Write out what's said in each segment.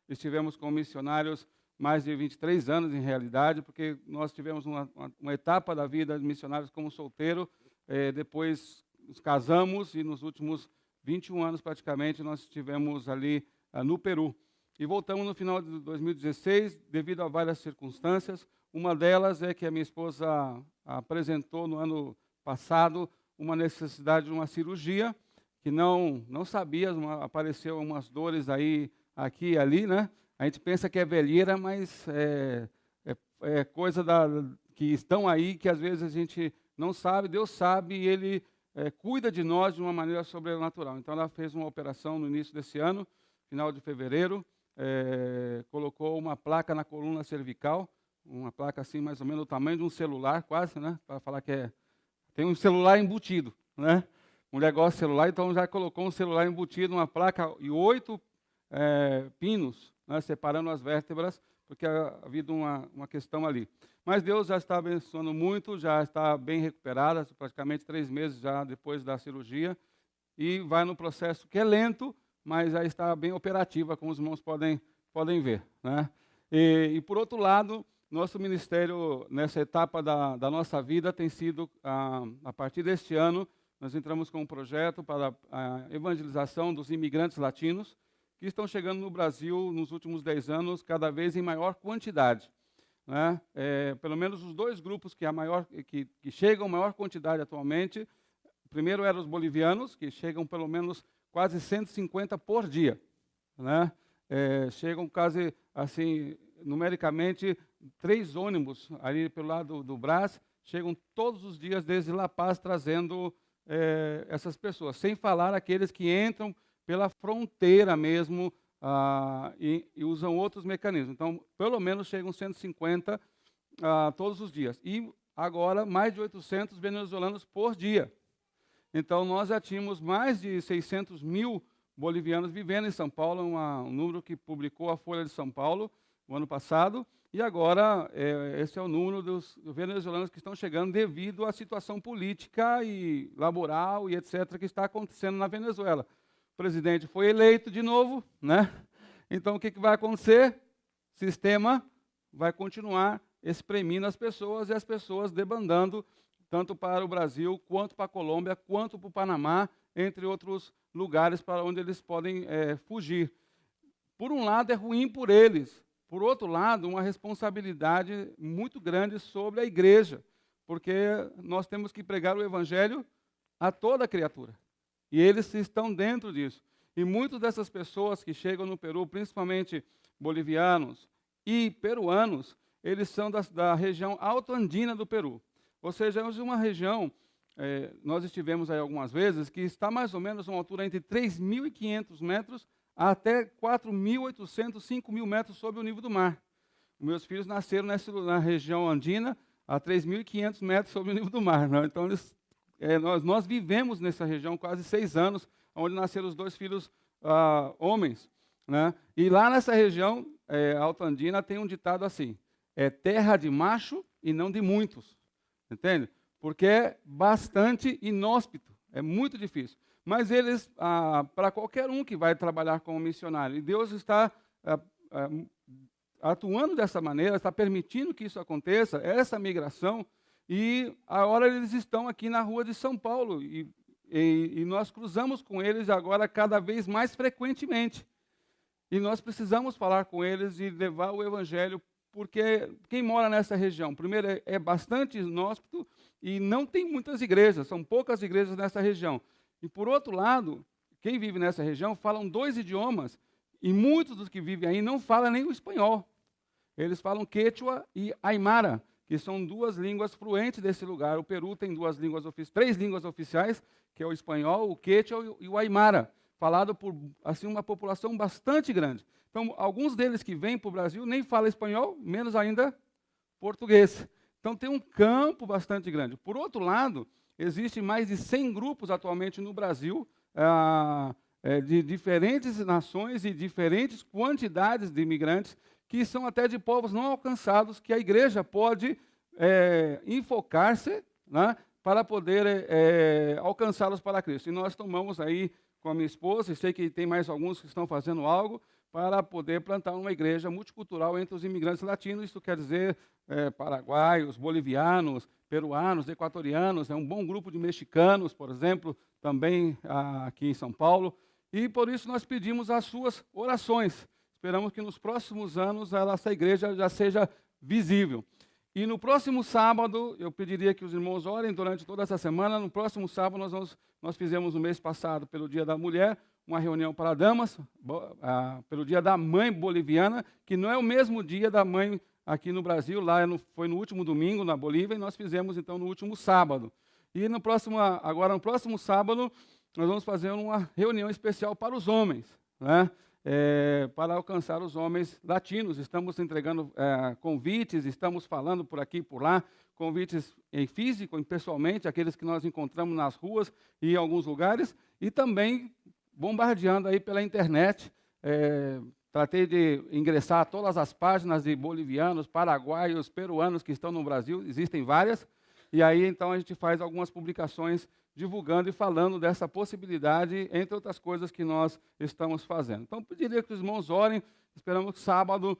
estivemos com missionários mais de 23 anos, em realidade, porque nós tivemos uma etapa da vida de missionários como solteiro, depois nos casamos e nos últimos 21 anos, praticamente, nós estivemos ali no Peru. E voltamos no final de 2016, devido a várias circunstâncias. Uma delas é que a minha esposa apresentou no ano passado uma necessidade de uma cirurgia, que não sabia, apareceu umas dores aí, aqui e ali, né? A gente pensa que é velheira, mas é coisa que estão aí, que às vezes a gente não sabe, Deus sabe, e Ele cuida de nós de uma maneira sobrenatural. Então, ela fez uma operação no início desse ano, final de fevereiro, colocou uma placa na coluna cervical, uma placa assim, mais ou menos do tamanho de um celular, quase, né? Para falar que tem um celular embutido, né? Um negócio celular, então já colocou um celular embutido, uma placa e 8 pinos, né, separando as vértebras, porque havia uma questão ali. Mas Deus já está abençoando muito, já está bem recuperada, praticamente 3 meses já depois da cirurgia, e vai no processo que é lento, mas já está bem operativa, como os irmãos podem ver, né? E por outro lado, nosso ministério, nessa etapa da nossa vida, tem sido, a partir deste ano, nós entramos com um projeto para a evangelização dos imigrantes latinos, que estão chegando no Brasil nos últimos 10 anos, cada vez em maior quantidade, né? Pelo menos os 2 grupos que chegam em maior quantidade atualmente, primeiro eram os bolivianos, que chegam pelo menos quase 150 por dia, né? Chegam quase, assim, numericamente, 3 ônibus ali pelo lado do Brás, chegam todos os dias desde La Paz trazendo essas pessoas, sem falar aqueles que entram pela fronteira mesmo e usam outros mecanismos. Então, pelo menos chegam 150 todos os dias. E agora, mais de 800 venezuelanos por dia. Então, nós já tínhamos mais de 600 mil bolivianos vivendo em São Paulo, um número que publicou a Folha de São Paulo no ano passado, e agora esse é o número dos venezuelanos que estão chegando devido à situação política e laboral e etc. que está acontecendo na Venezuela. O presidente foi eleito de novo, né? Então, o que vai acontecer? O sistema vai continuar espremendo as pessoas e as pessoas debandando tanto para o Brasil, quanto para a Colômbia, quanto para o Panamá, entre outros lugares para onde eles podem fugir. Por um lado, é ruim por eles. Por outro lado, uma responsabilidade muito grande sobre a igreja, porque nós temos que pregar o evangelho a toda criatura. E eles estão dentro disso. E muitas dessas pessoas que chegam no Peru, principalmente bolivianos e peruanos, eles são da região alto-andina do Peru. Ou seja, é uma região, nós estivemos aí algumas vezes, que está mais ou menos uma altura entre 3.500 metros até 4.800, 5.000 metros sobre o nível do mar. Meus filhos nasceram na região andina a 3.500 metros sobre o nível do mar, né? Então, nós vivemos nessa região quase 6 anos, onde nasceram os 2 filhos homens, né? E lá nessa região alto-andina tem um ditado assim, é terra de macho e não de muitos. Entende? Porque é bastante inóspito, é muito difícil. Mas eles, para qualquer um que vai trabalhar como missionário, e Deus está atuando dessa maneira, está permitindo que isso aconteça, essa migração, e agora eles estão aqui na rua de São Paulo, e nós cruzamos com eles agora cada vez mais frequentemente. E nós precisamos falar com eles e levar o evangelho, porque quem mora nessa região, primeiro, é bastante inóspito e não tem muitas igrejas, são poucas igrejas nessa região. E, por outro lado, quem vive nessa região falam 2 idiomas, e muitos dos que vivem aí não falam nem o espanhol. Eles falam quechua e aimara, que são 2 línguas fluentes desse lugar. O Peru tem 3 línguas oficiais, que é o espanhol, o quechua e o aimara, falado por assim, uma população bastante grande. Então, alguns deles que vêm para o Brasil nem falam espanhol, menos ainda português. Então, tem um campo bastante grande. Por outro lado, existem mais de 100 grupos atualmente no Brasil, de diferentes nações e diferentes quantidades de imigrantes, que são até de povos não alcançados, que a igreja pode enfocar-se, né, para poder alcançá-los para Cristo. E nós tomamos aí com a minha esposa, e sei que tem mais alguns que estão fazendo algo, para poder plantar uma igreja multicultural entre os imigrantes latinos. Isso quer dizer paraguaios, bolivianos, peruanos, equatorianos, um bom grupo de mexicanos, por exemplo, também aqui em São Paulo. E por isso nós pedimos as suas orações. Esperamos que nos próximos anos essa igreja já seja visível. E no próximo sábado, eu pediria que os irmãos orem durante toda essa semana. No próximo sábado, nós fizemos no mês passado, pelo Dia da Mulher, uma reunião para damas, pelo Dia da Mãe Boliviana, que não é o mesmo dia da mãe aqui no Brasil, lá foi no último domingo, na Bolívia, e nós fizemos então no último sábado. E agora no próximo sábado, nós vamos fazer uma reunião especial para os homens, né? Para alcançar os homens latinos. Estamos entregando convites, estamos falando por aqui e por lá, convites em físico, pessoalmente, aqueles que nós encontramos nas ruas e em alguns lugares, e também bombardeando aí pela internet. Tratei de ingressar a todas as páginas de bolivianos, paraguaios, peruanos que estão no Brasil, existem várias, e aí então a gente faz algumas publicações divulgando e falando dessa possibilidade, entre outras coisas que nós estamos fazendo. Então, pediria que os irmãos orem, esperamos que sábado,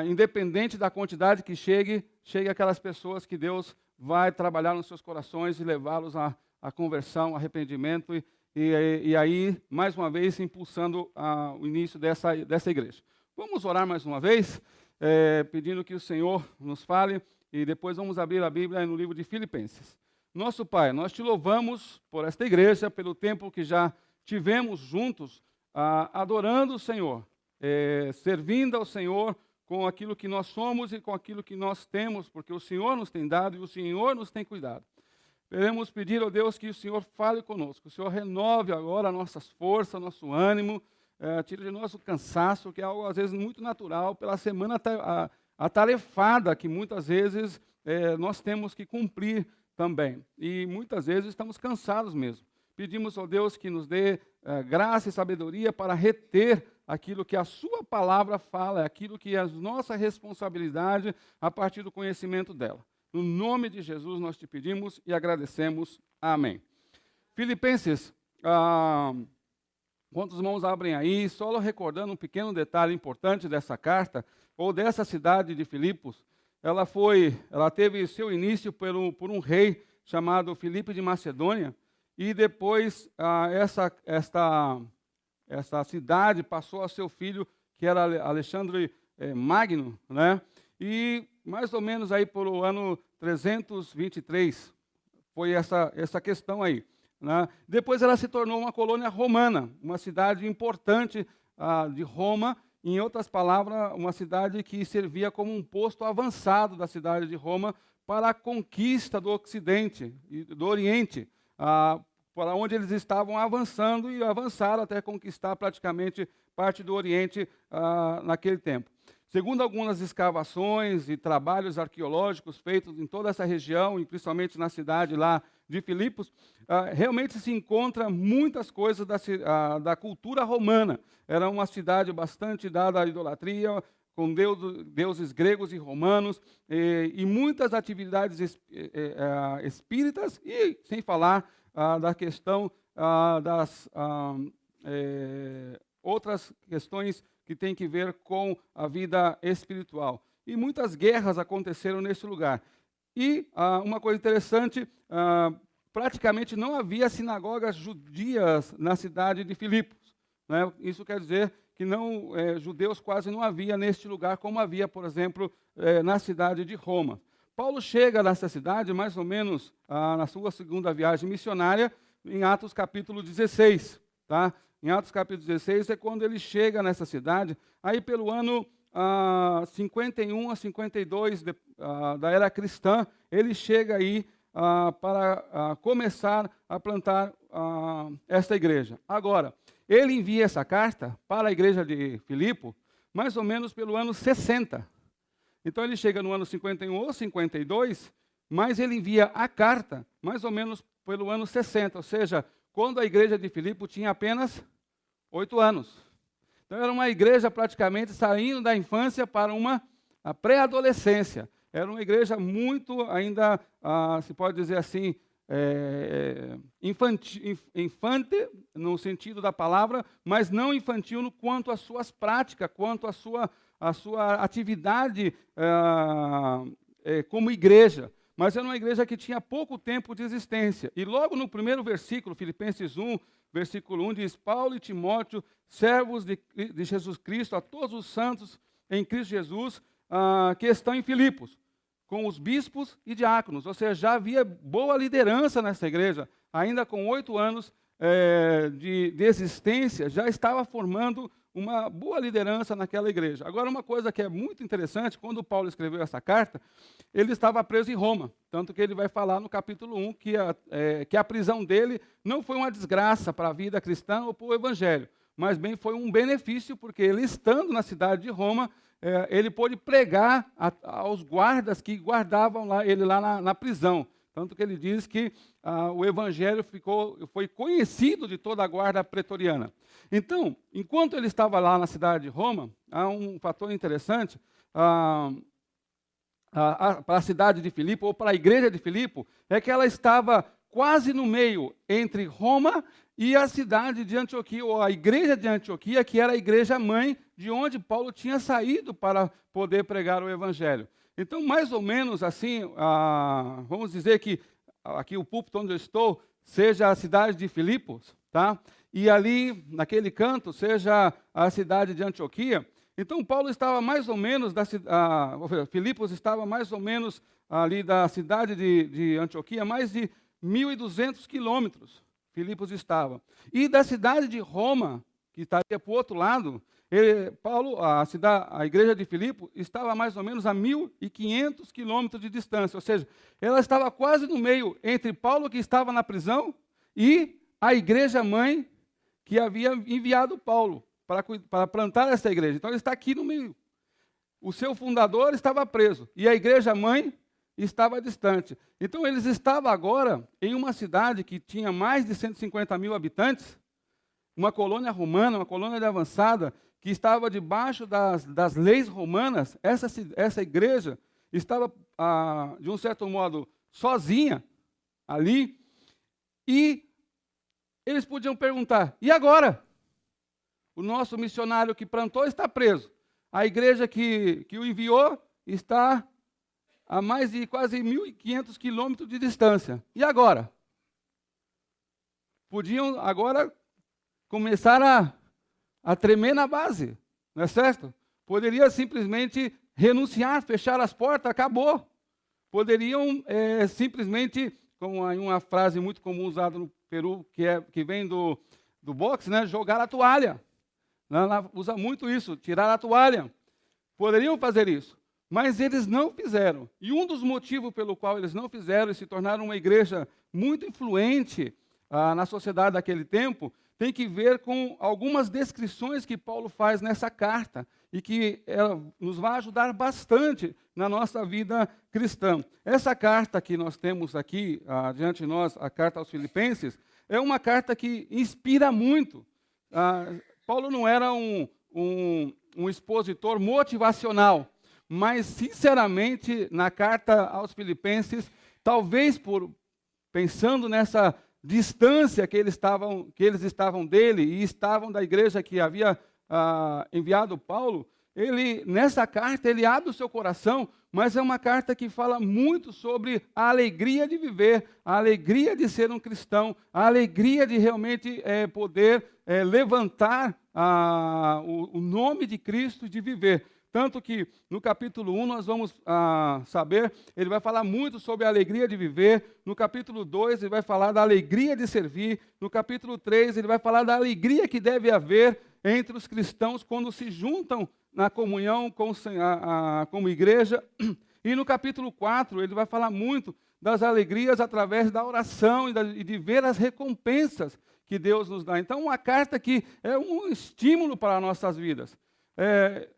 independente da quantidade que chegue aquelas pessoas que Deus vai trabalhar nos seus corações e levá-los à conversão, arrependimento, e aí, mais uma vez, impulsando o início dessa igreja. Vamos orar mais uma vez, pedindo que o Senhor nos fale, e depois vamos abrir a Bíblia no livro de Filipenses. Nosso Pai, nós te louvamos por esta igreja, pelo tempo que já tivemos juntos, adorando o Senhor, servindo ao Senhor com aquilo que nós somos e com aquilo que nós temos, porque o Senhor nos tem dado e o Senhor nos tem cuidado. Queremos pedir, ó Deus, que o Senhor fale conosco, que o Senhor renove agora nossas forças, nosso ânimo, tire de nós o cansaço, que é algo às vezes muito natural, pela semana atarefada que muitas vezes nós temos que cumprir também. E muitas vezes estamos cansados mesmo. Pedimos ao Deus que nos dê graça e sabedoria para reter aquilo que a sua palavra fala, aquilo que é a nossa responsabilidade a partir do conhecimento dela. No nome de Jesus nós te pedimos e agradecemos. Amém. Filipenses, quantos irmãos abrem aí, só recordando um pequeno detalhe importante dessa carta, ou dessa cidade de Filipos. Ela teve seu início por um rei chamado Filipe de Macedônia, e depois essa cidade passou a seu filho, que era Alexandre Magno, né? E mais ou menos aí por o ano 323, foi essa questão aí, né? Depois ela se tornou uma colônia romana, uma cidade importante de Roma. Em outras palavras, uma cidade que servia como um posto avançado da cidade de Roma para a conquista do Ocidente e do Oriente, para onde eles estavam avançando e avançaram até conquistar praticamente parte do Oriente naquele tempo. Segundo algumas escavações e trabalhos arqueológicos feitos em toda essa região, e principalmente na cidade lá de Filipos, realmente se encontra muitas coisas da cultura romana. Era uma cidade bastante dada à idolatria, com deuses gregos e romanos, e muitas atividades espíritas, e sem falar da questão das outras questões que têm que ver com a vida espiritual. E muitas guerras aconteceram nesse lugar. E uma coisa interessante, praticamente não havia sinagogas judias na cidade de Filipos, né? Isso quer dizer que judeus quase não havia neste lugar, como havia, por exemplo, na cidade de Roma. Paulo chega nessa cidade, mais ou menos na sua segunda viagem missionária, em Atos capítulo 16, tá? Em Atos capítulo 16 é quando ele chega nessa cidade, aí pelo ano 51 a 52 da era cristã, ele chega aí para começar a plantar esta igreja. Agora, ele envia essa carta para a igreja de Filipe, mais ou menos pelo ano 60. Então ele chega no ano 51 ou 52, mas ele envia a carta mais ou menos pelo ano 60, ou seja, quando a igreja de Filipe tinha apenas 8 anos. Então era uma igreja praticamente saindo da infância para a pré-adolescência. Era uma igreja muito ainda, se pode dizer assim, infante, no sentido da palavra, mas não infantil no quanto às suas práticas, quanto à sua atividade como igreja. Mas era uma igreja que tinha pouco tempo de existência. E logo no primeiro versículo, Filipenses 1, versículo 1, diz: Paulo e Timóteo, servos de Jesus Cristo, a todos os santos em Cristo Jesus, que estão em Filipos, com os bispos e diáconos. Ou seja, já havia boa liderança nessa igreja. Ainda com 8 anos de existência, já estava formando uma boa liderança naquela igreja. Agora, uma coisa que é muito interessante, quando Paulo escreveu essa carta, ele estava preso em Roma, tanto que ele vai falar no capítulo 1 que a prisão dele não foi uma desgraça para a vida cristã ou para o evangelho, mas bem foi um benefício, porque ele estando na cidade de Roma, ele pôde pregar aos guardas que guardavam ele lá na prisão. Tanto que ele diz que o evangelho foi conhecido de toda a guarda pretoriana. Então, enquanto ele estava lá na cidade de Roma, há um fator interessante para a cidade de Filipe, ou para a igreja de Filipe, é que ela estava quase no meio entre Roma e a cidade de Antioquia, ou a igreja de Antioquia, que era a igreja mãe de onde Paulo tinha saído para poder pregar o evangelho. Então, mais ou menos assim, vamos dizer que aqui o púlpito onde eu estou seja a cidade de Filipos, tá? E ali, naquele canto, seja a cidade de Antioquia. Então, Paulo estava mais ou menos, Filipos estava mais ou menos ali da cidade de Antioquia, mais de 1.200 quilômetros, Filipos estava. E da cidade de Roma, que estaria para o outro lado, a igreja de Filipe estava mais ou menos a 1.500 quilômetros de distância, ou seja, ela estava quase no meio entre Paulo, que estava na prisão, e a igreja mãe que havia enviado Paulo para plantar essa igreja. Então ele está aqui no meio. O seu fundador estava preso e a igreja mãe estava distante. Então eles estavam agora em uma cidade que tinha mais de 150 mil habitantes, uma colônia romana, uma colônia de avançada, que estava debaixo das leis romanas. Essa igreja estava, de um certo modo, sozinha ali, e eles podiam perguntar: e agora? O nosso missionário que plantou está preso. A igreja que o enviou está a mais de quase 1.500 quilômetros de distância. E agora? Podiam agora começar a tremer na base, não é certo? Poderia simplesmente renunciar, fechar as portas, acabou. Poderiam simplesmente, como uma frase muito comum usada no Peru, que vem do boxe, né, jogar a toalha. Ela usa muito isso, tirar a toalha. Poderiam fazer isso, mas eles não fizeram. E um dos motivos pelo qual eles não fizeram e se tornaram uma igreja muito influente na sociedade daquele tempo, tem que ver com algumas descrições que Paulo faz nessa carta e que ela nos vai ajudar bastante na nossa vida cristã. Essa carta que nós temos aqui diante de nós, a carta aos Filipenses, é uma carta que inspira muito. Paulo não era um expositor motivacional, mas, sinceramente, na carta aos Filipenses, talvez pensando nessa distância que eles estavam dele e estavam da igreja que havia enviado Paulo, nessa carta ele abre o seu coração, mas é uma carta que fala muito sobre a alegria de viver, a alegria de ser um cristão, a alegria de realmente poder levantar o nome de Cristo e de viver. Tanto que no capítulo 1 nós vamos saber, ele vai falar muito sobre a alegria de viver. No capítulo 2 ele vai falar da alegria de servir. No capítulo 3 ele vai falar da alegria que deve haver entre os cristãos quando se juntam na comunhão como igreja. E no capítulo 4 ele vai falar muito das alegrias através da oração e de ver as recompensas que Deus nos dá. Então, uma carta que é um estímulo para as nossas vidas.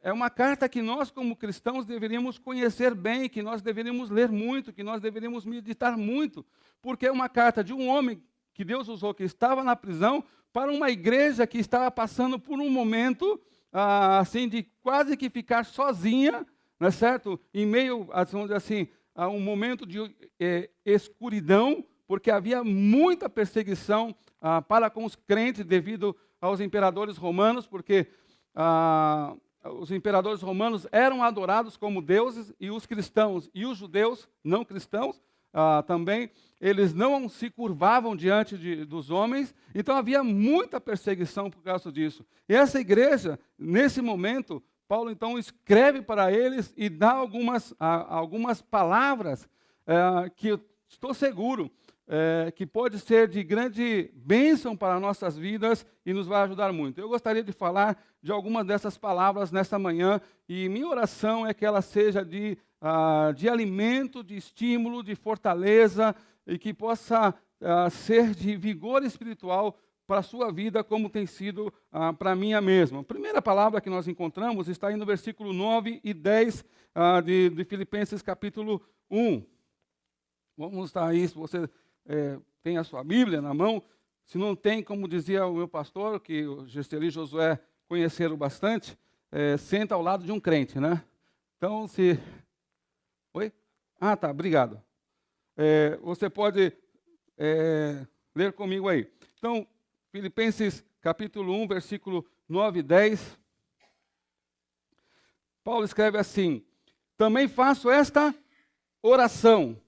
É uma carta que nós, como cristãos, deveríamos conhecer bem, que nós deveríamos ler muito, que nós deveríamos meditar muito, porque é uma carta de um homem que Deus usou, que estava na prisão, para uma igreja que estava passando por um momento, assim, de quase que ficar sozinha, não é certo? Em meio, vamos dizer assim, a um momento de escuridão, porque havia muita perseguição para com os crentes devido aos imperadores romanos, porque os imperadores romanos eram adorados como deuses, e os cristãos e os judeus não cristãos também, eles não se curvavam diante dos homens, então havia muita perseguição por causa disso. E essa igreja, nesse momento, Paulo então escreve para eles e dá algumas palavras que eu estou seguro que pode ser de grande bênção para nossas vidas e nos vai ajudar muito. Eu gostaria de falar de algumas dessas palavras nesta manhã, e minha oração é que ela seja de alimento, de estímulo, de fortaleza, e que possa ser de vigor espiritual para a sua vida, como tem sido para a minha mesma. A primeira palavra que nós encontramos está aí no versículo 9 e 10 de Filipenses capítulo 1. Vamos estar aí, se você tem a sua Bíblia na mão. Se não tem, como dizia o meu pastor, que o Gesteli e Josué conheceram bastante, senta ao lado de um crente, né? Então, se... Oi? Ah, tá, obrigado. Você pode ler comigo aí. Então, Filipenses capítulo 1, versículo 9 e 10. Paulo escreve assim: também faço esta oração,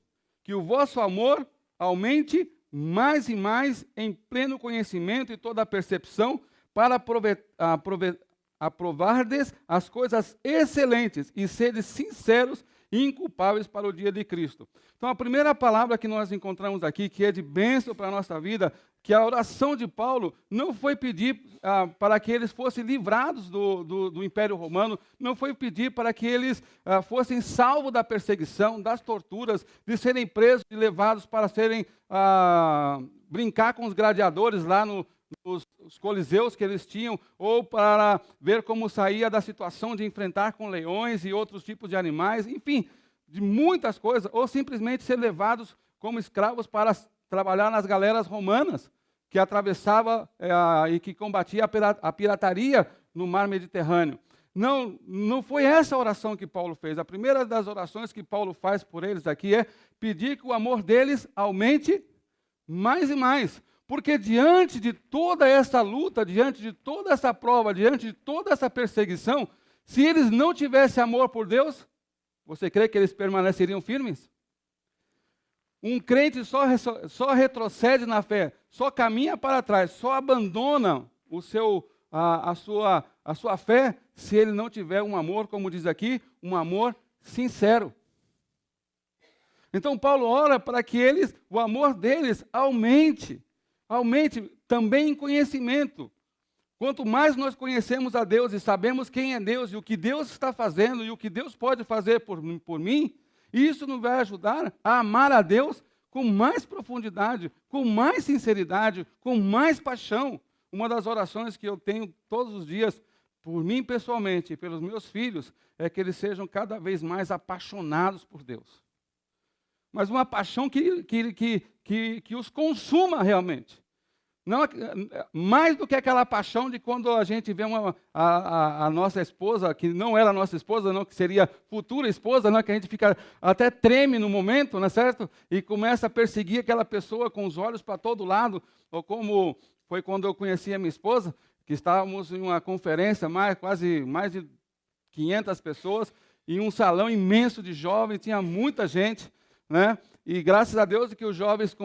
que o vosso amor aumente mais e mais em pleno conhecimento e toda a percepção, para aprovardes as coisas excelentes e seres sinceros e inculpáveis para o dia de Cristo. Então, a primeira palavra que nós encontramos aqui, que é de bênção para a nossa vida, que a oração de Paulo não foi pedir para que eles fossem livrados do Império Romano, não foi pedir para que eles fossem salvos da perseguição, das torturas, de serem presos e levados para serem brincar com os gladiadores lá nos coliseus que eles tinham, ou para ver como saía da situação de enfrentar com leões e outros tipos de animais, enfim, de muitas coisas, ou simplesmente ser levados como escravos para trabalhar nas galeras romanas, que atravessava e que combatia a pirataria no mar Mediterrâneo. Não foi essa a oração que Paulo fez. A primeira das orações que Paulo faz por eles aqui é pedir que o amor deles aumente mais e mais. Porque diante de toda essa luta, diante de toda essa prova, diante de toda essa perseguição, se eles não tivessem amor por Deus, você crê que eles permaneceriam firmes? Um crente só retrocede na fé, só caminha para trás, só abandona a sua fé se ele não tiver um amor, como diz aqui, um amor sincero. Então Paulo ora para que o amor deles aumente também em conhecimento. Quanto mais nós conhecemos a Deus e sabemos quem é Deus e o que Deus está fazendo e o que Deus pode fazer por mim, isso nos vai ajudar a amar a Deus com mais profundidade, com mais sinceridade, com mais paixão. Uma das orações que eu tenho todos os dias, por mim pessoalmente e pelos meus filhos, é que eles sejam cada vez mais apaixonados por Deus. Mas uma paixão que os consuma realmente. Não, mais do que aquela paixão de quando a gente vê a nossa esposa, que não era nossa esposa, não, que seria futura esposa, não, que a gente fica até treme no momento, não é certo? E começa a perseguir aquela pessoa com os olhos para todo lado, ou como foi quando eu conheci a minha esposa, que estávamos em uma conferência, quase mais de 500 pessoas, em um salão imenso de jovens, tinha muita gente, né? E graças a Deus que os jovens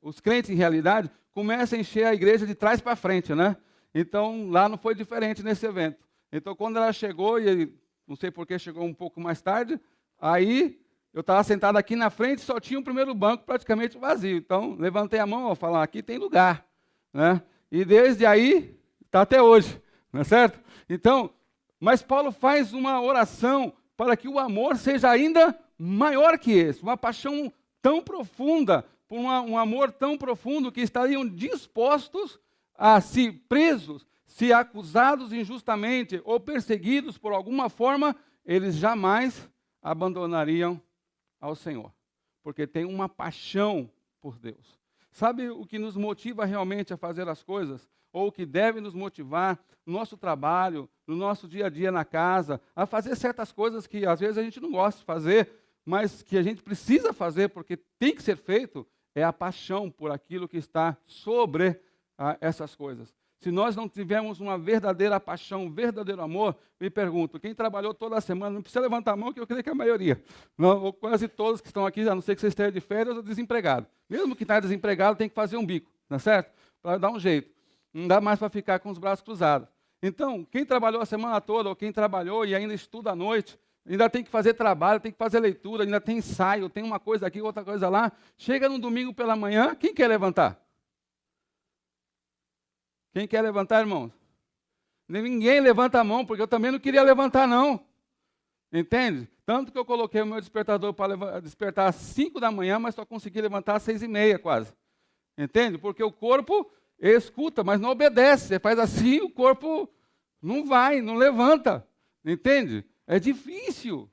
os crentes em realidade, começam a encher a igreja de trás para frente, né? Então, lá não foi diferente nesse evento. Então, quando ela chegou, e não sei por que chegou um pouco mais tarde, aí eu estava sentado aqui na frente, só tinha o primeiro banco praticamente vazio. Então, levantei a mão e falei, aqui tem lugar, né? E desde aí, está até hoje, não é certo? Então, mas Paulo faz uma oração para que o amor seja ainda maior que esse, uma paixão tão profunda, por um amor tão profundo que estariam dispostos a, se presos, se acusados injustamente ou perseguidos por alguma forma, eles jamais abandonariam ao Senhor, porque tem uma paixão por Deus. Sabe o que nos motiva realmente a fazer as coisas? Ou o que deve nos motivar no nosso trabalho, no nosso dia a dia na casa, a fazer certas coisas que às vezes a gente não gosta de fazer, mas que a gente precisa fazer porque tem que ser feito, é a paixão por aquilo que está sobre essas coisas. Se nós não tivermos uma verdadeira paixão, um verdadeiro amor, me pergunto, quem trabalhou toda a semana, não precisa levantar a mão, que eu creio que é a maioria, não, ou quase todos que estão aqui, a não ser que você esteja de férias ou desempregado. Mesmo que está desempregado, tem que fazer um bico, não é certo? Para dar um jeito. Não dá mais para ficar com os braços cruzados. Então, quem trabalhou a semana toda, ou quem trabalhou e ainda estuda à noite, ainda tem que fazer trabalho, tem que fazer leitura, ainda tem ensaio, tem uma coisa aqui, outra coisa lá, chega no domingo pela manhã, quem quer levantar? Quem quer levantar, irmãos? Ninguém levanta a mão, porque eu também não queria levantar, não. Entende? Tanto que eu coloquei o meu despertador para despertar às 5 da manhã, mas só consegui levantar às 6:30 quase. Entende? Porque o corpo escuta, mas não obedece. Você faz assim, o corpo não vai, não levanta. Entende? É difícil.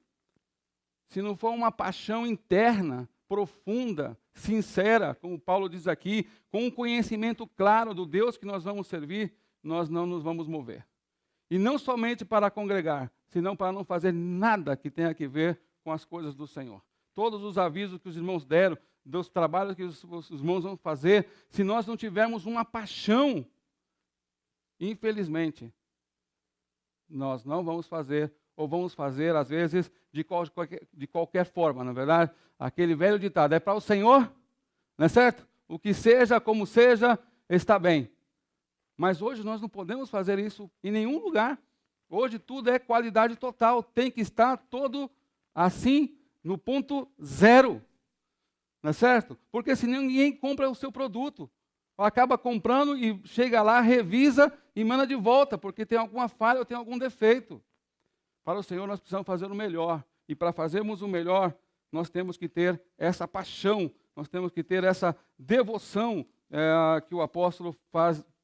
Se não for uma paixão interna, profunda, sincera, como Paulo diz aqui, com um conhecimento claro do Deus que nós vamos servir, nós não nos vamos mover. E não somente para congregar, senão para não fazer nada que tenha a ver com as coisas do Senhor. Todos os avisos que os irmãos deram, dos trabalhos que os irmãos vão fazer, se nós não tivermos uma paixão, infelizmente, nós não vamos fazer, ou vamos fazer, às vezes, de qualquer forma, na verdade. Aquele velho ditado, é para o Senhor, não é certo? O que seja, como seja, está bem. Mas hoje nós não podemos fazer isso em nenhum lugar. Hoje tudo é qualidade total, tem que estar todo assim, no ponto zero. Não é certo? Porque senão ninguém compra o seu produto. Acaba comprando e chega lá, revisa e manda de volta, porque tem alguma falha ou tem algum defeito. Para o Senhor nós precisamos fazer o melhor. E para fazermos o melhor, nós temos que ter essa paixão, nós temos que ter essa devoção que o apóstolo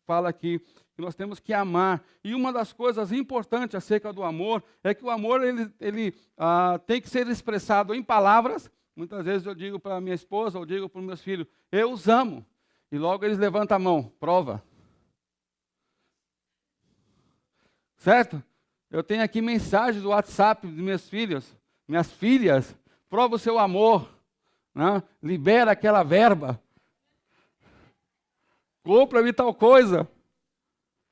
fala aqui, que nós temos que amar. E uma das coisas importantes acerca do amor é que o amor ele tem que ser expressado em palavras. Muitas vezes eu digo para minha esposa, ou digo para os meus filhos, eu os amo. E logo eles levantam a mão, prova. Certo? Eu tenho aqui mensagens do WhatsApp dos meus filhos, minhas filhas, prova o seu amor, né? Libera aquela verba, compra-me tal coisa.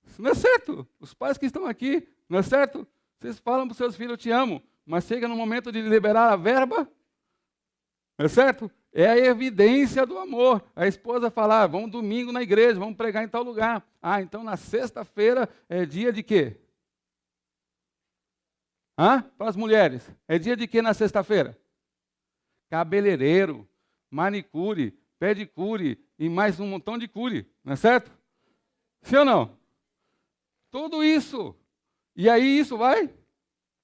Isso não é certo. Os pais que estão aqui, não é certo? Vocês falam para os seus filhos, eu te amo, mas chega no momento de liberar a verba, não é certo? É a evidência do amor. A esposa fala, vamos domingo na igreja, vamos pregar em tal lugar. Então na sexta-feira é dia de quê? Para as mulheres, é dia de quê na sexta-feira? Cabeleireiro, manicure, pedicure e mais um montão de cure, não é certo? Sim ou não? Tudo isso. E aí isso vai?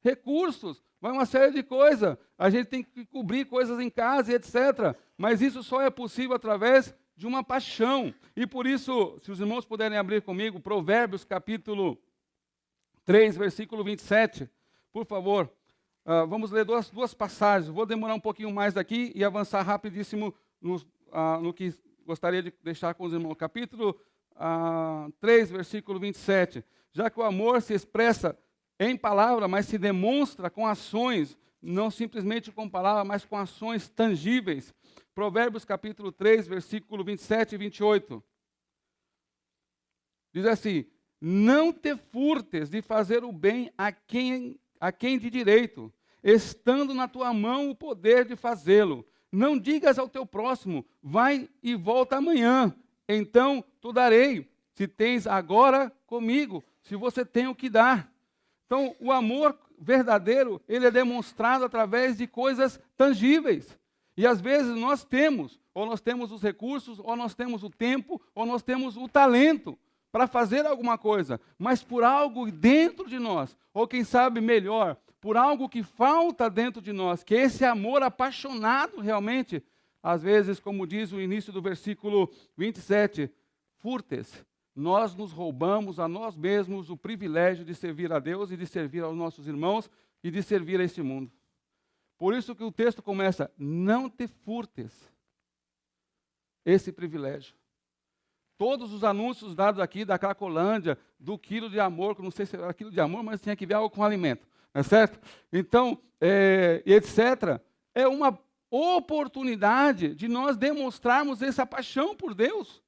Recursos, vai uma série de coisas. A gente tem que cobrir coisas em casa e etc. Mas isso só é possível através de uma paixão. E por isso, se os irmãos puderem abrir comigo, Provérbios capítulo 3, versículo 27. Por favor, vamos ler duas passagens. Vou demorar um pouquinho mais daqui e avançar rapidíssimo no que gostaria de deixar com os irmãos. Capítulo 3, versículo 27. Já que o amor se expressa em palavra, mas se demonstra com ações, não simplesmente com palavras, mas com ações tangíveis. Provérbios capítulo 3, versículo 27 e 28. Diz assim, não te furtes de fazer o bem a quem de direito, estando na tua mão o poder de fazê-lo. Não digas ao teu próximo, vai e volta amanhã, então tu darei, se tens agora comigo, se você tem o que dar. Então, o amor verdadeiro, ele é demonstrado através de coisas tangíveis. E às vezes nós temos, ou nós temos os recursos, ou nós temos o tempo, ou nós temos o talento para fazer alguma coisa, mas por algo dentro de nós, ou quem sabe melhor, por algo que falta dentro de nós, que é esse amor apaixonado realmente, às vezes, como diz o início do versículo 27, furtes, nós nos roubamos a nós mesmos o privilégio de servir a Deus e de servir aos nossos irmãos e de servir a este mundo. Por isso que o texto começa, não te furtes esse privilégio. Todos os anúncios dados aqui da Cracolândia, do quilo de amor, que não sei se era quilo de amor, mas tinha que ver algo com alimento, não é certo? Então, etc., é uma oportunidade de nós demonstrarmos essa paixão por Deus.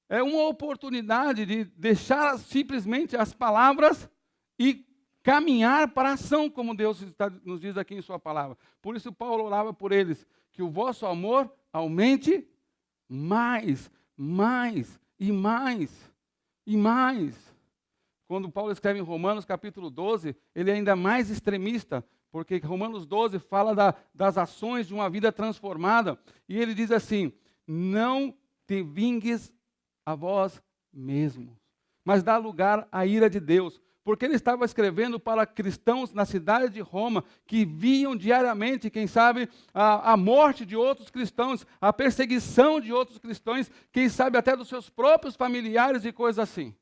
É uma oportunidade de deixar simplesmente as palavras e caminhar para a ação, como Deus nos diz aqui em sua palavra. Por isso Paulo orava por eles, que o vosso amor aumente mais, mais e mais e mais. Quando Paulo escreve em Romanos capítulo 12, ele é ainda mais extremista, porque Romanos 12 fala das ações de uma vida transformada, e ele diz assim: não te vingues a vós mesmos, mas dá lugar à ira de Deus. Porque ele estava escrevendo para cristãos na cidade de Roma, que viam diariamente, quem sabe, a morte de outros cristãos, a perseguição de outros cristãos, quem sabe até dos seus próprios familiares e coisas assim.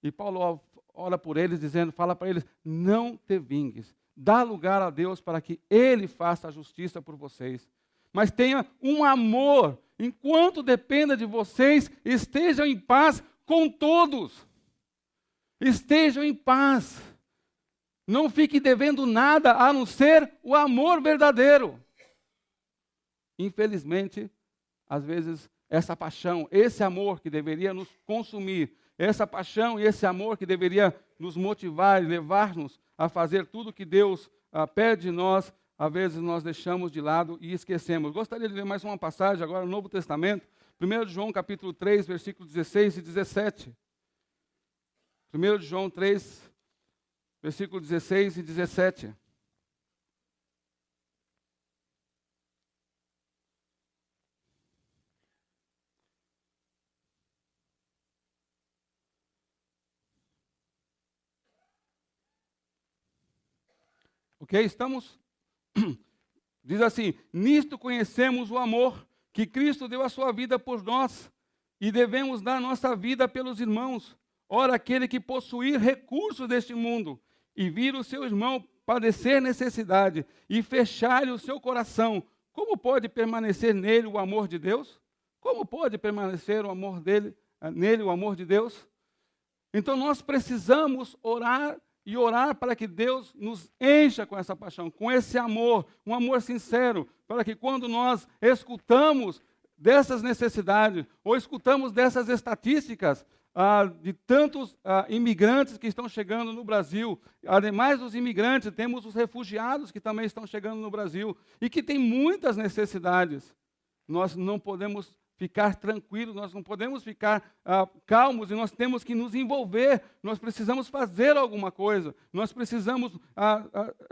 E Paulo ora por eles, dizendo, fala para eles, não te vingues, dá lugar a Deus para que Ele faça a justiça por vocês. Mas tenha um amor, enquanto dependa de vocês, estejam em paz com todos. Estejam em paz. Não fique devendo nada a não ser o amor verdadeiro. Infelizmente, às vezes, essa paixão, esse amor que deveria nos consumir, essa paixão e esse amor que deveria nos motivar e levar-nos a fazer tudo o que Deus pede de nós, às vezes nós deixamos de lado e esquecemos. Gostaria de ler mais uma passagem agora no Novo Testamento, 1 João capítulo 3, versículos 16 e 17. 1 João 3, versículos 16 e 17. Ok? Estamos? Diz assim, nisto conhecemos o amor que Cristo deu a sua vida por nós e devemos dar nossa vida pelos irmãos. Ora, aquele que possuir recursos deste mundo e vir o seu irmão padecer necessidade e fechar-lhe o seu coração, como pode permanecer nele o amor de Deus? Como pode permanecer o amor nele o amor de Deus? Então nós precisamos orar e orar para que Deus nos encha com essa paixão, com esse amor, um amor sincero, para que quando nós escutamos dessas necessidades ou escutamos dessas estatísticas, de tantos imigrantes que estão chegando no Brasil. Ademais dos imigrantes, temos os refugiados que também estão chegando no Brasil e que têm muitas necessidades. Nós não podemos ficar tranquilos, nós não podemos ficar calmos e nós temos que nos envolver, nós precisamos fazer alguma coisa, nós precisamos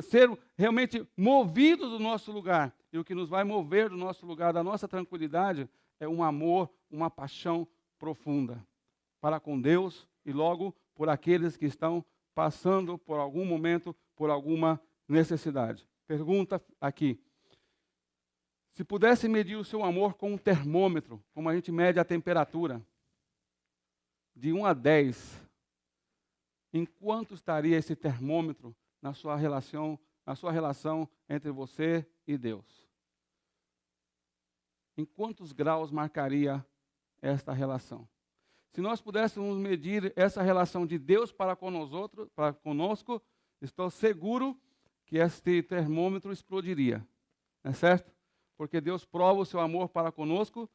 ser realmente movidos do nosso lugar. E o que nos vai mover do nosso lugar, da nossa tranquilidade, é um amor, uma paixão profunda para com Deus e logo por aqueles que estão passando por algum momento, por alguma necessidade. Pergunta aqui. Se pudesse medir o seu amor com um termômetro, como a gente mede a temperatura, de 1 a 10, em quanto estaria esse termômetro na sua relação entre você e Deus? Em quantos graus marcaria esta relação? Se nós pudéssemos medir essa relação de Deus para conosco, estou seguro que este termômetro explodiria. Não é certo? Porque Deus prova o seu amor para conosco,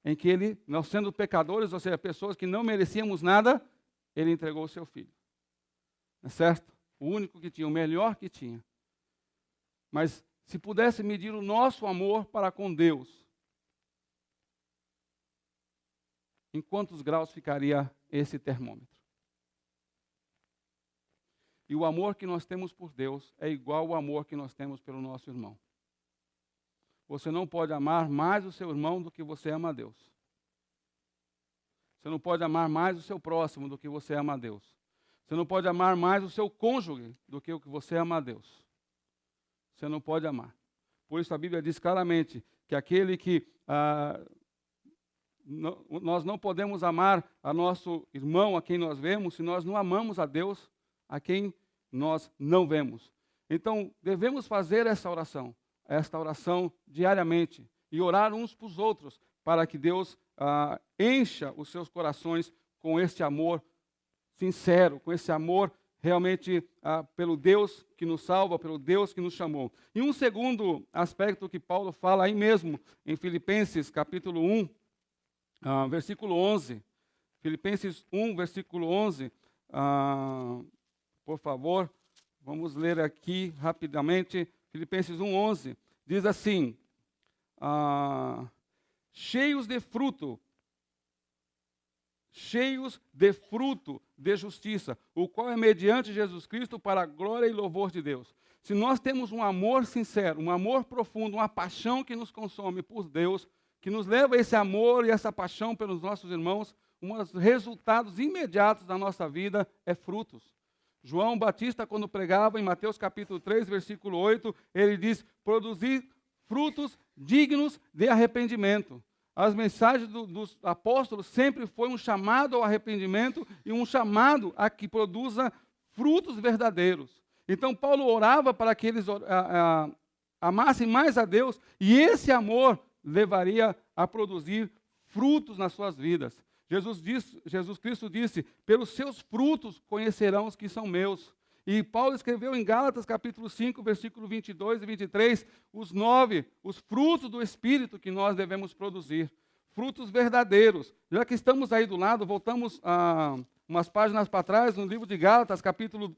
em que Ele, nós sendo pecadores, ou seja, pessoas que não merecíamos nada, Ele entregou o seu Filho. Não é certo? O único que tinha, o melhor que tinha. Mas se pudesse medir o nosso amor para com Deus, em quantos graus ficaria esse termômetro? E o amor que nós temos por Deus é igual ao amor que nós temos pelo nosso irmão. Você não pode amar mais o seu irmão do que você ama a Deus. Você não pode amar mais o seu próximo do que você ama a Deus. Você não pode amar mais o seu cônjuge do que o que você ama a Deus. Você não pode amar. Por isso a Bíblia diz claramente que aquele que nós não podemos amar a nosso irmão, a quem nós vemos, se nós não amamos a Deus, a quem nós não vemos. Então, devemos fazer esta oração diariamente, e orar uns para os outros, para que Deus encha os seus corações com este amor sincero, com esse amor realmente pelo Deus que nos salva, pelo Deus que nos chamou. E um segundo aspecto que Paulo fala aí mesmo, em Filipenses capítulo 1, versículo 11. Filipenses 1, versículo 11. Por favor, vamos ler aqui rapidamente. Filipenses 1, 11. Diz assim, cheios de fruto de justiça, o qual é mediante Jesus Cristo para a glória e louvor de Deus. Se nós temos um amor sincero, um amor profundo, uma paixão que nos consome por Deus, que nos leva a esse amor e essa paixão pelos nossos irmãos, um dos resultados imediatos da nossa vida é frutos. João Batista, quando pregava em Mateus capítulo 3, versículo 8, ele diz, produzir frutos dignos de arrependimento. As mensagens dos apóstolos sempre foi um chamado ao arrependimento e um chamado a que produza frutos verdadeiros. Então, Paulo orava para que eles amassem mais a Deus e esse amor levaria a produzir frutos nas suas vidas. Jesus Cristo disse, pelos seus frutos conhecerão os que são meus. E Paulo escreveu em Gálatas capítulo 5, versículo 22 e 23, os frutos do Espírito que nós devemos produzir. Frutos verdadeiros. Já que estamos aí do lado, voltamos umas páginas para trás, no livro de Gálatas, capítulo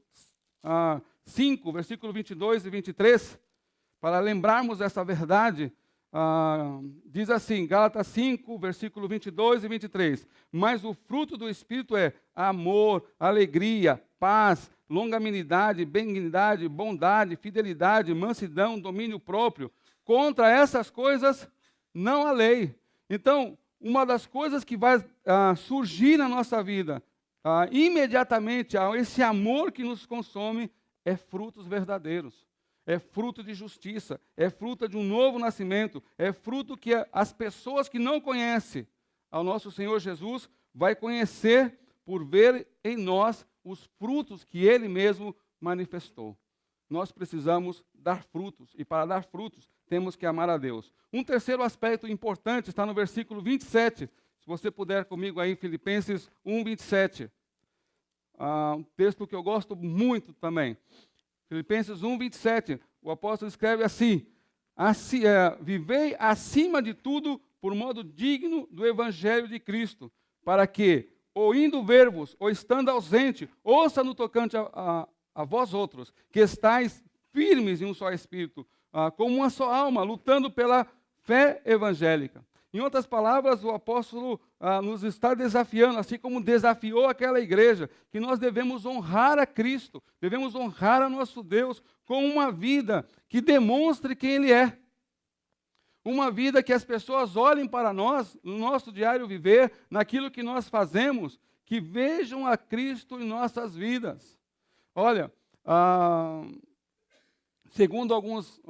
5, versículo 22 e 23, para lembrarmos dessa verdade. Diz assim, Gálatas 5, versículo 22 e 23, mas o fruto do Espírito é amor, alegria, paz, longanimidade, benignidade, bondade, fidelidade, mansidão, domínio próprio. Contra essas coisas não há lei. Então, uma das coisas que vai surgir na nossa vida, imediatamente, esse amor que nos consome, é frutos verdadeiros. É fruto de justiça, é fruto de um novo nascimento, é fruto que as pessoas que não conhecem ao nosso Senhor Jesus vai conhecer por ver em nós os frutos que Ele mesmo manifestou. Nós precisamos dar frutos, e para dar frutos temos que amar a Deus. Um terceiro aspecto importante está no versículo 27, se você puder comigo aí, Filipenses 1, 27. Um texto que eu gosto muito também. Filipenses 1, 27, o apóstolo escreve assim, vivei acima de tudo por modo digno do evangelho de Cristo, para que, ou indo ver-vos, ou estando ausente, ouça no tocante a vós outros, que estáis firmes em um só espírito, como uma só alma, lutando pela fé evangélica. Em outras palavras, o apóstolo nos está desafiando, assim como desafiou aquela igreja, que nós devemos honrar a Cristo, devemos honrar a nosso Deus com uma vida que demonstre quem Ele é. Uma vida que as pessoas olhem para nós, no nosso diário viver, naquilo que nós fazemos, que vejam a Cristo em nossas vidas. Olha, segundo alguns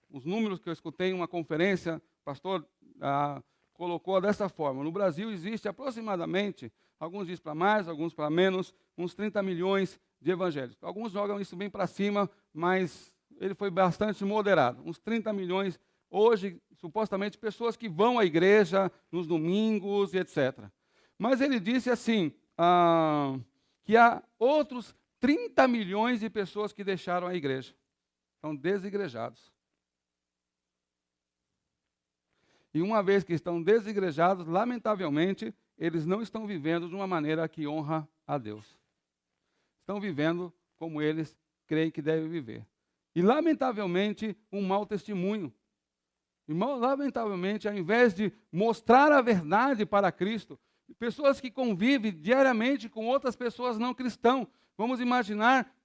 os números que eu escutei em uma conferência, pastor colocou dessa forma. No Brasil existe aproximadamente, alguns dizem para mais, alguns para menos, uns 30 milhões de evangélicos. Alguns jogam isso bem para cima, mas ele foi bastante moderado. Uns 30 milhões, hoje, supostamente, pessoas que vão à igreja nos domingos e etc. Mas ele disse assim, que há outros 30 milhões de pessoas que deixaram a igreja. Estão desigrejados. E uma vez que estão desigrejados, lamentavelmente, eles não estão vivendo de uma maneira que honra a Deus. Estão vivendo como eles creem que devem viver. E, lamentavelmente, um mau testemunho. E, lamentavelmente, ao invés de mostrar a verdade para Cristo, pessoas que convivem diariamente com outras pessoas não cristãs. Vamos imaginar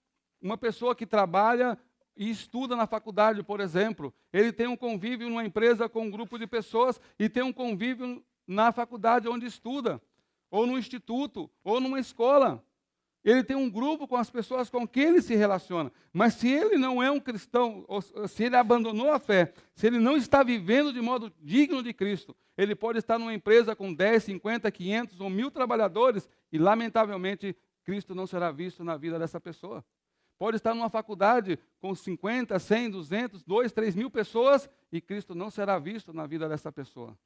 uma pessoa que trabalha e estuda na faculdade, por exemplo. Ele tem um convívio numa empresa com um grupo de pessoas e tem um convívio na faculdade onde estuda, ou no instituto, ou numa escola. Ele tem um grupo com as pessoas com quem ele se relaciona. Mas se ele não é um cristão, ou se ele abandonou a fé, se ele não está vivendo de modo digno de Cristo, ele pode estar numa empresa com 10, 50, 500 ou 1.000 trabalhadores e, lamentavelmente, Cristo não será visto na vida dessa pessoa. Pode estar numa faculdade com 50, 100, 200, 2, 3 mil pessoas e Cristo não será visto na vida dessa pessoa.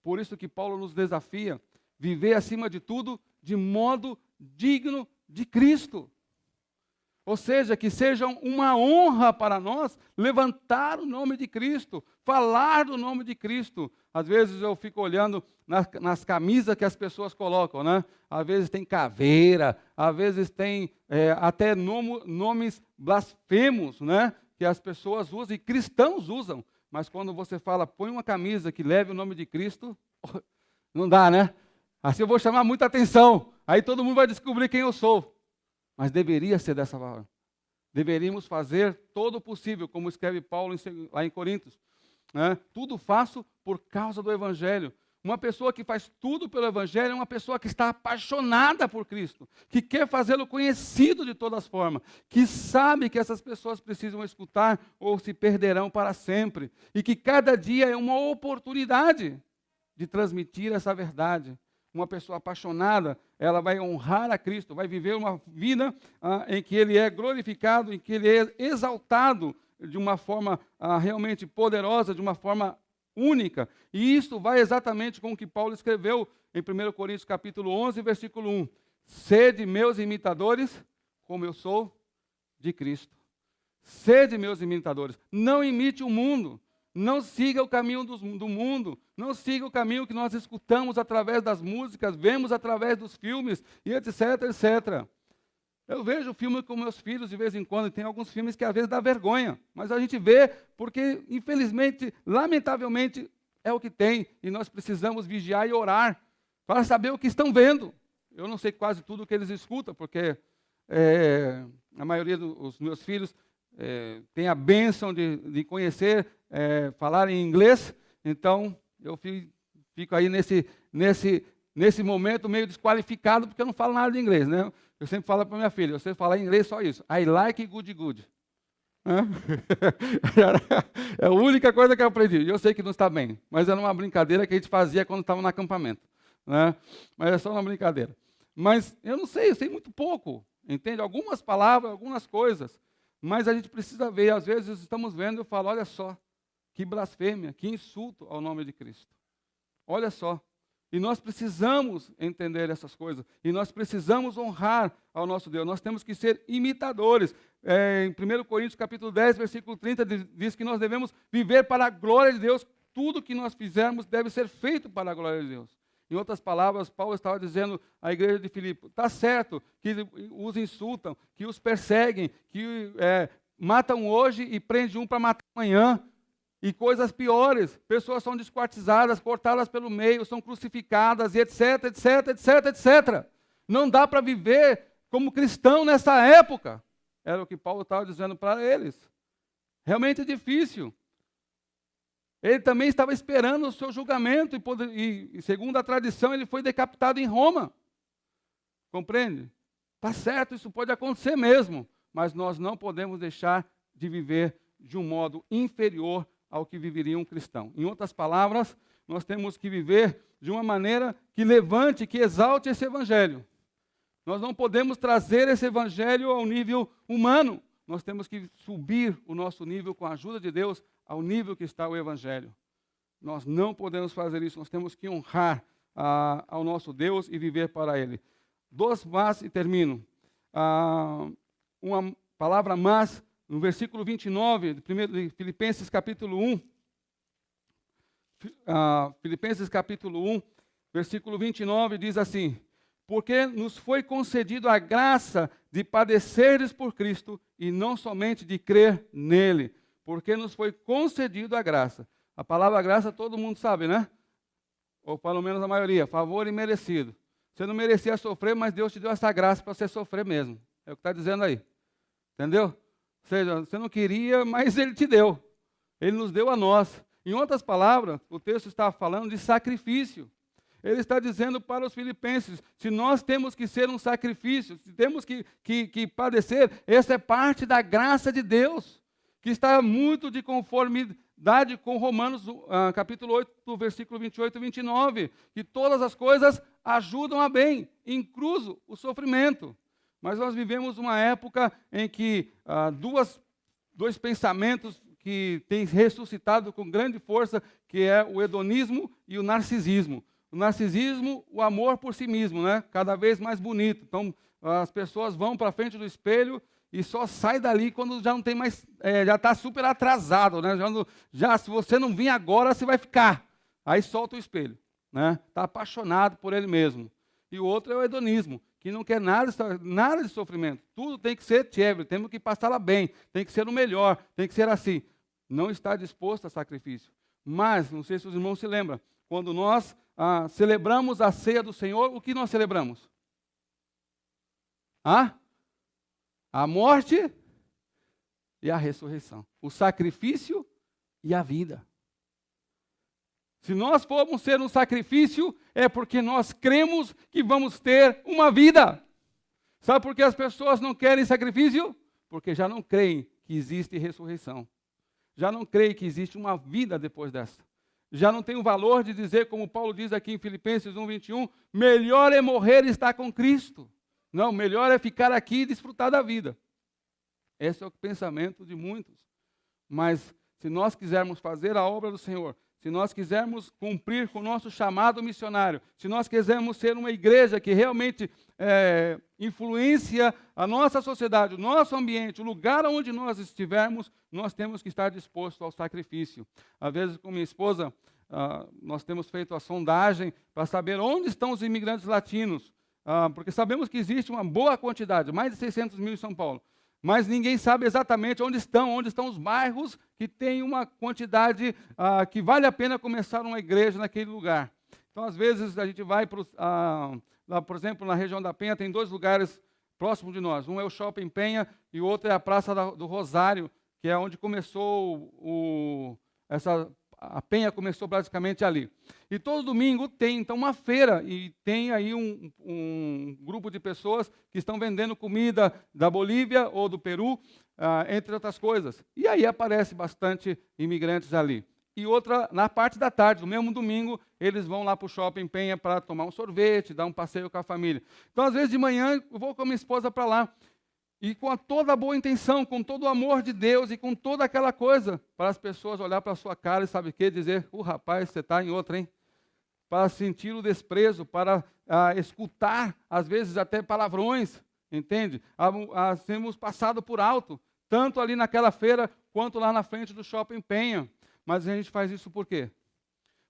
Por isso que Paulo nos desafia, viver acima de tudo de modo digno de Cristo. Ou seja, que seja uma honra para nós levantar o nome de Cristo, falar do nome de Cristo. Às vezes eu fico olhando nas camisas que as pessoas colocam, né? Às vezes tem caveira, às vezes tem até nomes blasfemos, né? Que as pessoas usam e cristãos usam. Mas quando você fala, põe uma camisa que leve o nome de Cristo, não dá, né? Assim eu vou chamar muita atenção. Aí todo mundo vai descobrir quem eu sou. Mas deveria ser dessa forma. Deveríamos fazer todo o possível, como escreve Paulo lá em Coríntios. Né? Tudo faço por causa do Evangelho. Uma pessoa que faz tudo pelo Evangelho é uma pessoa que está apaixonada por Cristo, que quer fazê-lo conhecido de todas as formas, que sabe que essas pessoas precisam escutar ou se perderão para sempre, e que cada dia é uma oportunidade de transmitir essa verdade. Uma pessoa apaixonada, ela vai honrar a Cristo, vai viver uma vida em que Ele é glorificado, em que Ele é exaltado de uma forma realmente poderosa, de uma forma única. E isso vai exatamente com o que Paulo escreveu em 1 Coríntios capítulo 11, versículo 1. Sede meus imitadores, como eu sou de Cristo. Sede meus imitadores. Não imite o mundo. Não siga o caminho do mundo, não siga o caminho que nós escutamos através das músicas, vemos através dos filmes, e etc, etc. Eu vejo filme com meus filhos de vez em quando, e tem alguns filmes que às vezes dá vergonha, mas a gente vê porque, infelizmente, lamentavelmente, é o que tem, e nós precisamos vigiar e orar para saber o que estão vendo. Eu não sei quase tudo o que eles escutam, porque a maioria dos meus filhos tem a bênção de conhecer, falar em inglês, então eu fico aí nesse momento meio desqualificado, porque eu não falo nada de inglês, né? Eu sempre falo para minha filha, você fala em inglês só isso, I like good good. É a única coisa que eu aprendi, eu sei que não está bem, mas era uma brincadeira que a gente fazia quando estava no acampamento, né? Mas é só uma brincadeira. Mas eu não sei, eu sei muito pouco, entende? Algumas palavras, algumas coisas, mas a gente precisa ver, às vezes estamos vendo e eu falo, olha só, que blasfêmia, que insulto ao nome de Cristo. Olha só. E nós precisamos entender essas coisas. E nós precisamos honrar ao nosso Deus. Nós temos que ser imitadores. Em 1 Coríntios capítulo 10, versículo 30, diz que nós devemos viver para a glória de Deus. Tudo que nós fizermos deve ser feito para a glória de Deus. Em outras palavras, Paulo estava dizendo à igreja de Filipe, está certo que os insultam, que os perseguem, que matam hoje e prendem um para matar amanhã. E coisas piores, pessoas são desquartizadas, cortadas pelo meio, são crucificadas, e etc, etc, etc, etc. Não dá para viver como cristão nessa época. Era o que Paulo estava dizendo para eles. Realmente é difícil. Ele também estava esperando o seu julgamento, e segundo a tradição, ele foi decapitado em Roma. Compreende? Está certo, isso pode acontecer mesmo, mas nós não podemos deixar de viver de um modo inferior ao que viveria um cristão. Em outras palavras, nós temos que viver de uma maneira que levante, que exalte esse evangelho. Nós não podemos trazer esse evangelho ao nível humano. Nós temos que subir o nosso nível com a ajuda de Deus ao nível que está o evangelho. Nós não podemos fazer isso. Nós temos que honrar ao nosso Deus e viver para Ele. Dos mas, e termino. Uma palavra mas, no versículo 29, de Filipenses capítulo 1, Filipenses capítulo 1, versículo 29, diz assim, porque nos foi concedido a graça de padeceres por Cristo e não somente de crer nele, porque nos foi concedido a graça. A palavra graça todo mundo sabe, né? Ou pelo menos a maioria, favor imerecido. Você não merecia sofrer, mas Deus te deu essa graça para você sofrer mesmo. É o que está dizendo aí. Entendeu? Ou seja, você não queria, mas Ele te deu. Ele nos deu a nós. Em outras palavras, o texto está falando de sacrifício. Ele está dizendo para os filipenses, se nós temos que ser um sacrifício, se temos que padecer, essa é parte da graça de Deus, que está muito de conformidade com Romanos capítulo 8, versículo 28 e 29, que todas as coisas ajudam a bem, incluso o sofrimento. Mas nós vivemos uma época em que dois pensamentos que têm ressuscitado com grande força, que é o hedonismo e o narcisismo. O narcisismo, o amor por si mesmo, né? Cada vez mais bonito. Então, as pessoas vão para frente do espelho e só sai dali quando já não tem mais, já está super atrasado, né? Se você não vir agora, você vai ficar. Aí solta o espelho, né? Está apaixonado por ele mesmo. E o outro é o hedonismo, que não quer nada de sofrimento. Tudo tem que ser chévere, temos que passá-la bem, tem que ser o melhor, tem que ser assim. Não está disposto a sacrifício. Mas, não sei se os irmãos se lembram, quando nós celebramos a ceia do Senhor, o que nós celebramos? A morte e a ressurreição. O sacrifício e a vida. Se nós formos ser um sacrifício, é porque nós cremos que vamos ter uma vida. Sabe por que as pessoas não querem sacrifício? Porque já não creem que existe ressurreição. Já não creem que existe uma vida depois dessa. Já não tem o valor de dizer, como Paulo diz aqui em Filipenses 1:21, melhor é morrer e estar com Cristo. Não, melhor é ficar aqui e desfrutar da vida. Esse é o pensamento de muitos. Mas se nós quisermos fazer a obra do Senhor, se nós quisermos cumprir com o nosso chamado missionário, se nós quisermos ser uma igreja que realmente influencia a nossa sociedade, o nosso ambiente, o lugar onde nós estivermos, nós temos que estar dispostos ao sacrifício. Às vezes, com minha esposa, nós temos feito a sondagem para saber onde estão os imigrantes latinos, porque sabemos que existe uma boa quantidade, mais de 600 mil em São Paulo. Mas ninguém sabe exatamente onde estão os bairros que têm uma quantidade que vale a pena começar uma igreja naquele lugar. Então, às vezes, a gente vai, lá, por exemplo, na região da Penha, tem 2 lugares próximos de nós. Um é o Shopping Penha e o outro é a Praça do Rosário, que é onde começou a Penha começou basicamente ali. E todo domingo tem, então, uma feira, e tem aí um grupo de pessoas que estão vendendo comida da Bolívia ou do Peru, entre outras coisas. E aí aparece bastante imigrantes ali. E outra, na parte da tarde, no mesmo domingo, eles vão lá para o Shopping Penha para tomar um sorvete, dar um passeio com a família. Então, às vezes, de manhã, eu vou com a minha esposa para lá. E com toda a boa intenção, com todo o amor de Deus e com toda aquela coisa, para as pessoas olhar para a sua cara e sabe o quê? Dizer, rapaz, você está em outra, hein? Para sentir o desprezo, para escutar, às vezes, até palavrões, entende? Temos passado por alto, tanto ali naquela feira, quanto lá na frente do Shopping Penha. Mas a gente faz isso por quê?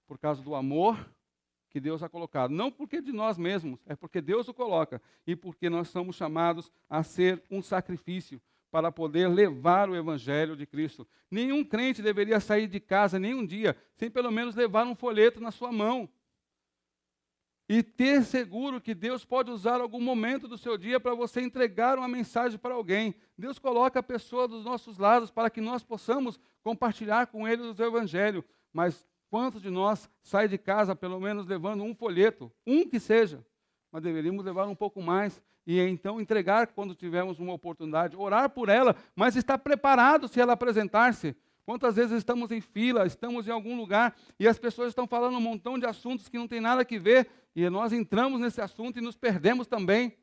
Por causa do amor que Deus ha colocado. Não porque de nós mesmos, é porque Deus o coloca. E porque nós somos chamados a ser um sacrifício para poder levar o Evangelho de Cristo. Nenhum crente deveria sair de casa nenhum dia sem pelo menos levar um folheto na sua mão. E ter seguro que Deus pode usar algum momento do seu dia para você entregar uma mensagem para alguém. Deus coloca a pessoa dos nossos lados para que nós possamos compartilhar com eles o Evangelho. Mas quantos de nós saem de casa pelo menos levando um folheto, um que seja, mas deveríamos levar um pouco mais e então entregar quando tivermos uma oportunidade, orar por ela, mas estar preparado se ela apresentar-se. Quantas vezes estamos em fila, estamos em algum lugar e as pessoas estão falando um montão de assuntos que não tem nada a ver e nós entramos nesse assunto e nos perdemos também.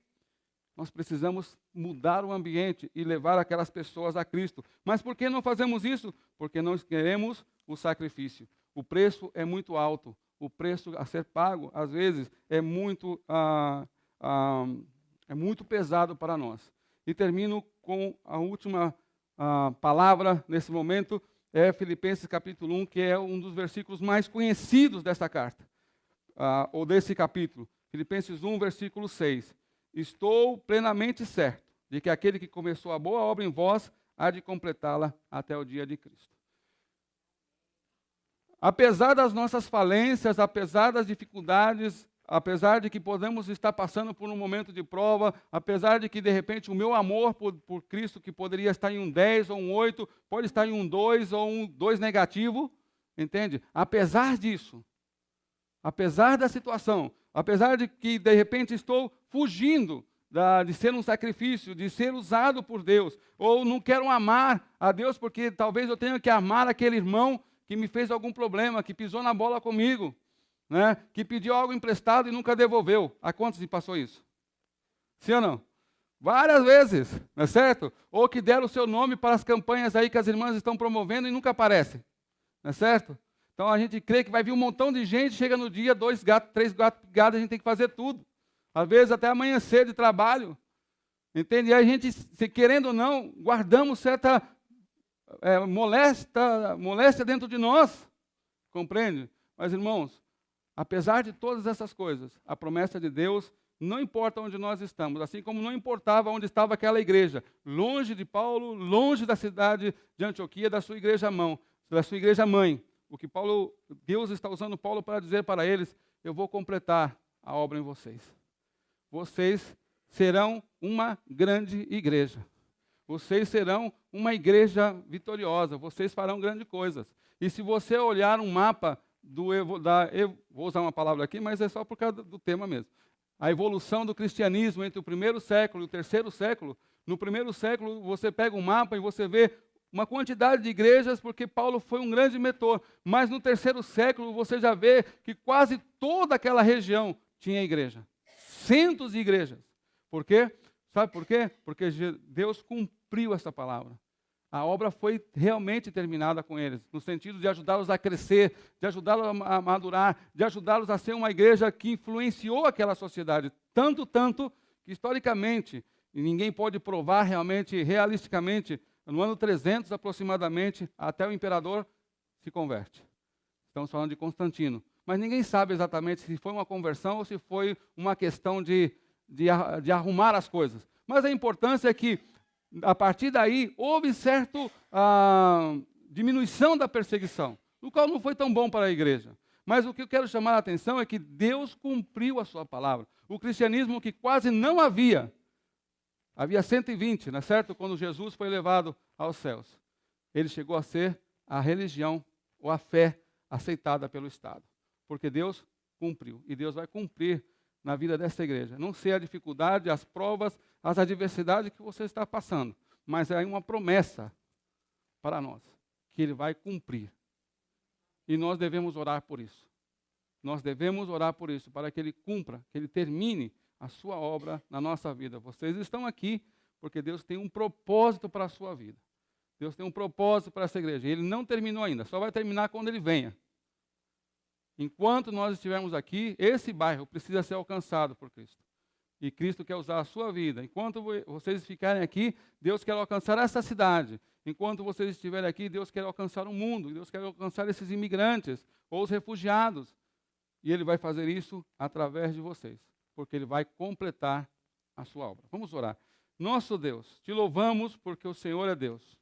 Nós precisamos mudar o ambiente e levar aquelas pessoas a Cristo. Mas por que não fazemos isso? Porque nós queremos o sacrifício. O preço é muito alto. O preço a ser pago, às vezes, é muito pesado para nós. E termino com a última palavra nesse momento, é Filipenses capítulo 1, que é um dos versículos mais conhecidos dessa carta, ou desse capítulo. Filipenses 1, versículo 6. Estou plenamente certo de que aquele que começou a boa obra em vós há de completá-la até o dia de Cristo. Apesar das nossas falências, apesar das dificuldades, apesar de que podemos estar passando por um momento de prova, apesar de que, de repente, o meu amor por Cristo, que poderia estar em um 10 ou um 8, pode estar em um 2 ou um 2 negativo, entende? Apesar disso, apesar da situação, apesar de que, de repente, estou fugindo de ser um sacrifício, de ser usado por Deus, ou não quero amar a Deus porque talvez eu tenha que amar aquele irmão que me fez algum problema, que pisou na bola comigo, né? Que pediu algo emprestado e nunca devolveu. A quantos lhe passou isso? Sim ou não? Várias vezes, não é certo? Ou que deram o seu nome para as campanhas aí que as irmãs estão promovendo e nunca aparece, não é certo? Então a gente crê que vai vir um montão de gente, chega no dia, 2 gatos, 3 gatos pigados, a gente tem que fazer tudo. Às vezes até amanhecer de trabalho, Entende? E a gente, se querendo ou não, guardamos certa moléstia dentro de nós. Compreende? Mas, irmãos, apesar de todas essas coisas, a promessa de Deus não importa onde nós estamos, assim como não importava onde estava aquela igreja, longe de Paulo, longe da cidade de Antioquia, da sua igreja mãe. O que Deus está usando Paulo para dizer para eles: eu vou completar a obra em vocês. Vocês serão uma grande igreja. Vocês serão uma igreja vitoriosa. Vocês farão grandes coisas. E se você olhar um mapa vou usar uma palavra aqui, mas é só por causa do tema mesmo. A evolução do cristianismo entre o primeiro século e o terceiro século. No primeiro século, você pega um mapa e você vê uma quantidade de igrejas, porque Paulo foi um grande mentor. Mas no terceiro século, você já vê que quase toda aquela região tinha igreja. Centos de igrejas. Por quê? Sabe por quê? Porque Deus cumpriu essa palavra. A obra foi realmente terminada com eles, no sentido de ajudá-los a crescer, de ajudá-los a madurar, de ajudá-los a ser uma igreja que influenciou aquela sociedade. Tanto, que historicamente, e ninguém pode provar realmente, realisticamente, no ano 300 aproximadamente, até o imperador se converte. Estamos falando de Constantino. Mas ninguém sabe exatamente se foi uma conversão ou se foi uma questão de arrumar as coisas. Mas a importância é que, a partir daí, houve certa diminuição da perseguição, o qual não foi tão bom para a igreja. Mas o que eu quero chamar a atenção é que Deus cumpriu a sua palavra. O cristianismo que quase não havia 120, não é certo? Quando Jesus foi levado aos céus. Ele chegou a ser a religião ou a fé aceitada pelo Estado. Porque Deus cumpriu. E Deus vai cumprir na vida dessa igreja. Não sei a dificuldade, as provas, as adversidades que você está passando, mas é uma promessa para nós, que Ele vai cumprir. E nós devemos orar por isso. Nós devemos orar por isso, para que Ele cumpra, que Ele termine a sua obra na nossa vida. Vocês estão aqui porque Deus tem um propósito para a sua vida. Deus tem um propósito para essa igreja. Ele não terminou ainda, só vai terminar quando Ele venha. Enquanto nós estivermos aqui, esse bairro precisa ser alcançado por Cristo. E Cristo quer usar a sua vida. Enquanto vocês ficarem aqui, Deus quer alcançar essa cidade. Enquanto vocês estiverem aqui, Deus quer alcançar o mundo. Deus quer alcançar esses imigrantes ou os refugiados. E Ele vai fazer isso através de vocês, porque Ele vai completar a sua obra. Vamos orar. Nosso Deus, te louvamos porque o Senhor é Deus.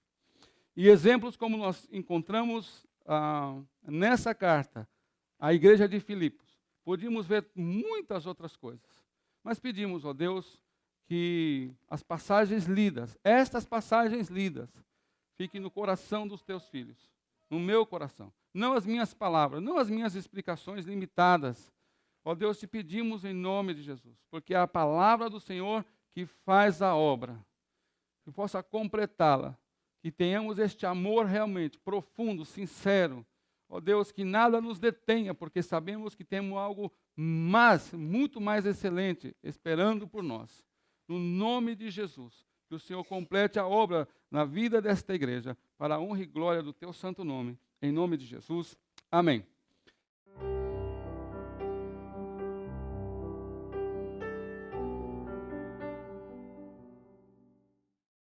E exemplos como nós encontramos nessa carta, a igreja de Filipos, podíamos ver muitas outras coisas. Mas pedimos, ó Deus, que as passagens lidas, estas passagens lidas, fiquem no coração dos teus filhos, no meu coração. Não as minhas palavras, não as minhas explicações limitadas. Ó Deus, te pedimos em nome de Jesus, porque é a palavra do Senhor que faz a obra, que possa completá-la, que tenhamos este amor realmente profundo, sincero. Ó Deus, que nada nos detenha, porque sabemos que temos algo muito mais excelente esperando por nós. No nome de Jesus, que o Senhor complete a obra na vida desta igreja, para a honra e glória do teu santo nome. Em nome de Jesus, amém.